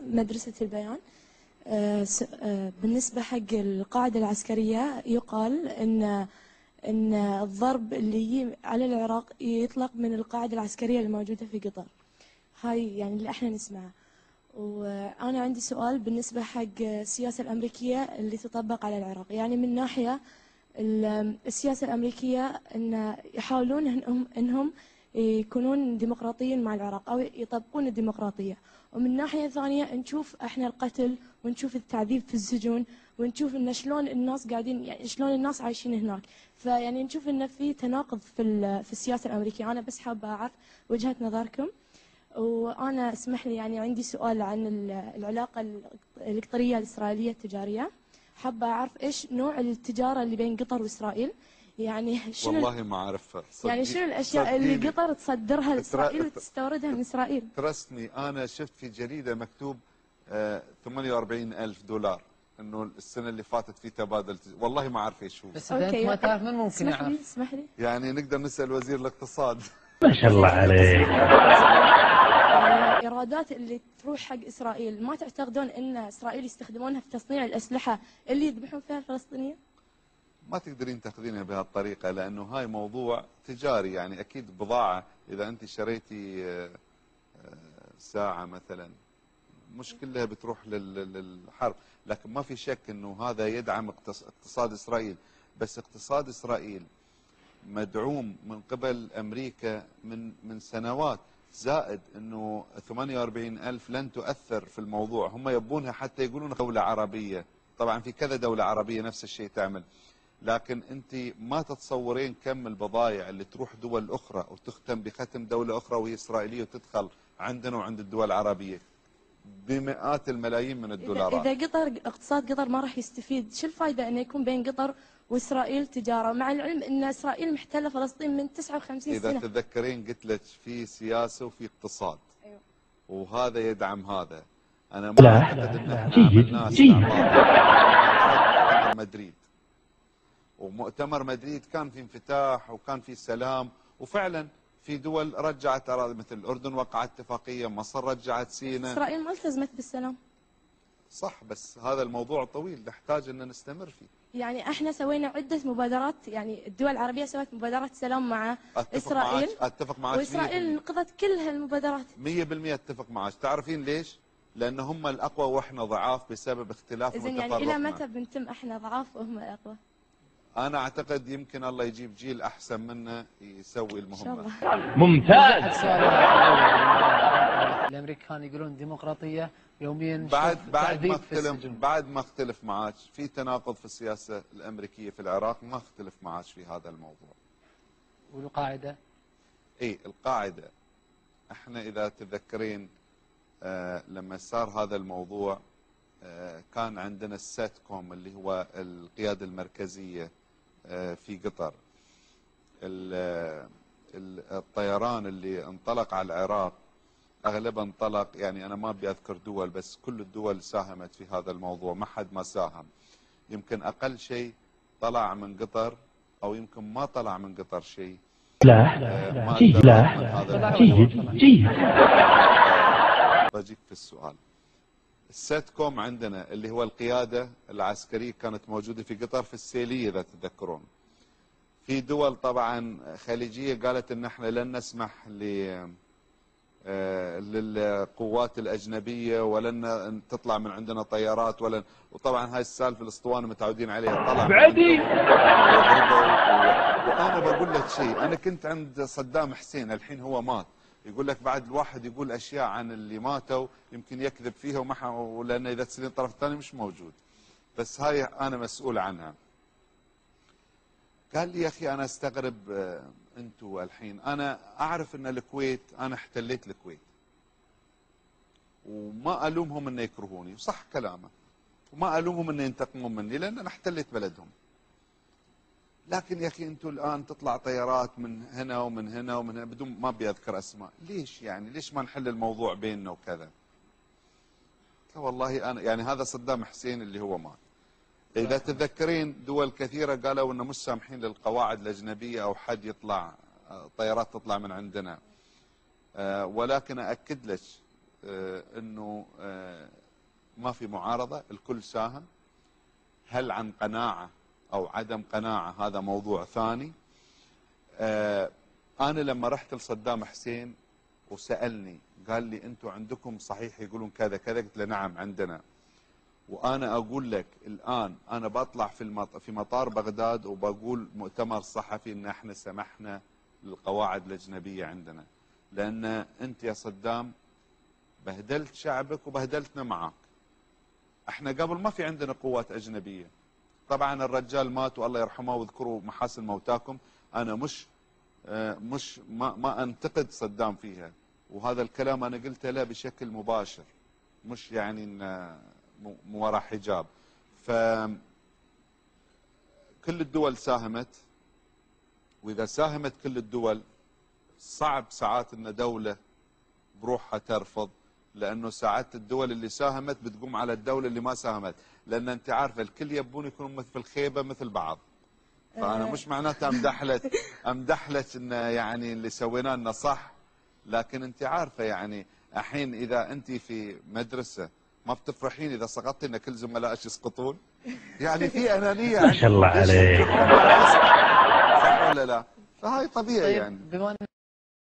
مدرسة البيان. بالنسبة حق القاعدة العسكرية يقال إن الضرب اللي على العراق يطلق من القاعدة العسكرية الموجودة في قطر. هاي يعني اللي احنا نسمعه. وأنا عندي سؤال بالنسبة حق السياسة الأمريكية اللي تطبق على العراق. يعني من ناحية السياسة الأمريكية إن يحاولون إنهم يكونون ديمقراطيين مع العراق أو يطبقون الديمقراطية، ومن ناحية ثانية نشوف احنا القتل ونشوف التعذيب في السجون ونشوف إن شلون الناس قاعدين، يعني شلون الناس عايشين هناك. فيعني نشوف إن في تناقض في السياسة الأمريكية. أنا بس حابة أعرف وجهة نظركم. وأنا اسمح لي يعني عندي سؤال عن العلاقة القطرية الإسرائيلية التجارية. حابة أعرف إيش نوع التجارة اللي بين قطر وإسرائيل، يعني شنو والله ما أعرفها. يعني شنو الأشياء اللي قطر تصدرها لإسرائيل وتستوردها من إسرائيل؟ ترستني، أنا شفت في جريدة مكتوب 48,000 دولار إنه السنة اللي فاتت في تبادل. والله ما أعرف إيش هو. بس إذا أنت ما تعرف من ممكن يعرف؟ اسمح لي يعني نقدر نسأل وزير الاقتصاد. ما شاء الله عليك. الإيرادات اللي تروح حق إسرائيل ما تعتقدون أن إسرائيل يستخدمونها في تصنيع الأسلحة اللي يذبحون فيها الفلسطينيين؟ ما تقدرين تاخذينها بهالطريقة، لأنه هاي موضوع تجاري. يعني أكيد بضاعة، إذا أنت شريتي ساعة مثلا مش كلها بتروح للحرب، لكن ما في شك أنه هذا يدعم اقتصاد إسرائيل. بس اقتصاد إسرائيل مدعوم من قبل أمريكا من سنوات، زائد أنه 48,000 لن تؤثر في الموضوع. هم يبونها حتى يقولون دولة عربية، طبعا في كذا دولة عربية نفس الشيء تعمل، لكن أنت ما تتصورين كم البضائع اللي تروح دول أخرى وتختم بختم دولة أخرى وهي إسرائيلية وتدخل عندنا وعند الدول العربية بمئات الملايين من الدولارات. إذا قطر اقتصاد قطر ما راح يستفيد، شو الفائدة أن يكون بين قطر وإسرائيل تجارة، مع العلم أن إسرائيل محتلة فلسطين من 59 سنة؟ إذا تتذكرين قلت لك في سياسة وفي اقتصاد. أيوة. وهذا يدعم هذا. أنا ما أعتقد أن احنا عملنا مدريد، ومؤتمر مدريد كان في انفتاح وكان في سلام، وفعلا في دول رجعت أراضي مثل الأردن وقعت اتفاقية، مصر رجعت سيناء. إسرائيل ما التزمت بالسلام. صح، بس هذا الموضوع طويل نحتاج أن نستمر فيه. يعني احنا سوينا عدة مبادرات، يعني الدول العربية سوت مبادرات سلام مع إسرائيل. أتفق معك وإسرائيل نقضت كل هالمبادرات. 100% أتفق معك. تعرفين ليش؟ لأن هم الأقوى وإحنا ضعاف بسبب اختلاف وتفرقنا. إذن يعني إلى متى بنتم إحنا ضعاف وهم الأقوى؟ أنا أعتقد يمكن الله يجيب جيل أحسن منا يسوي المهمة. ممتاز. الأمريكان يقولون ديمقراطية، يوميا بعد ما اختلف معاك في تناقض في السياسة الأمريكية في العراق، ما اختلف معاك في هذا الموضوع. والقاعدة؟ إيه القاعدة، احنا إذا تذكرين لما صار هذا الموضوع كان عندنا السات كوم اللي هو القيادة المركزية في قطر. الطيران اللي انطلق على العراق اغلبها انطلق، يعني انا ما ابي اذكر دول، بس كل الدول ساهمت في هذا الموضوع، ما حد ما ساهم. يمكن اقل شيء طلع من قطر او يمكن ما طلع من قطر شيء. لا جيد. بجيك في السؤال. السات كوم عندنا اللي هو القيادة العسكرية كانت موجودة في قطر في السيلية إذا تتذكرون. في دول طبعا خليجية قالت ان احنا لن نسمح للقوات الأجنبية ولن تطلع من عندنا طيارات وطبعا هاي السالفة الاسطوانة متعودين عليها. طلع بعدي. وأنا بقول لك شيء، أنا كنت عند صدام حسين، الحين هو مات، يقول لك بعد الواحد يقول أشياء عن اللي ماتوا يمكن يكذب فيها ولأن إذا تسألين الطرف الثاني مش موجود، بس هاي أنا مسؤول عنها. قال لي يا أخي أنا أستغرب أنتوا الحين، أنا أعرف أن الكويت أنا احتليت الكويت وما ألومهم أن يكرهوني، وصح كلامه، وما ألومهم أن ينتقمون مني لأن أنا احتليت بلدهم. لكن يا أخي أنتوا الآن تطلع طيارات من هنا ومن هنا ومن هنا بدون ما بيذكر أسماء، ليش يعني ليش ما نحل الموضوع بيننا وكذا؟ والله أنا يعني هذا صدام حسين اللي هو مات. إذا تتذكرين دول كثيرة قالوا إنه مش سامحين للقواعد الأجنبية أو حد يطلع طيارات تطلع من عندنا، ولكن أأكد لك انه ما في معارضة، الكل ساهم. هل عن قناعة او عدم قناعة هذا موضوع ثاني. انا لما رحت لصدام حسين وسألني قال لي انتم عندكم صحيح يقولون كذا كذا، قلت له نعم عندنا. وانا اقول لك الان انا بطلع في مطار بغداد وبقول مؤتمر صحفي ان احنا سمحنا للقواعد الاجنبيه عندنا، لان انت يا صدام بهدلت شعبك وبهدلتنا معك. احنا قبل ما في عندنا قوات اجنبيه. طبعا الرجال مات والله يرحمه واذكروا محاسن موتاكم. انا مش ما انتقد صدام فيها، وهذا الكلام انا قلته له بشكل مباشر، مش يعني وراء حجاب. فكل الدول ساهمت، واذا ساهمت كل الدول صعب ساعات ان دوله بروحها ترفض، لانه ساعات الدول اللي ساهمت بتقوم على الدوله اللي ما ساهمت، لان انت عارفه الكل يبون يكونوا في الخيبه مثل بعض. فانا مش معناتها امدحلت ان يعني اللي سويناه انه صح، لكن انت عارفه يعني الحين اذا انت في مدرسه ما بتفرحين اذا سقطتي ان كل زملائك يسقطون؟ يعني في انانيه ما شاء الله عليك. صح ولا لا؟ فهاي طبيعي طيب يعني. بما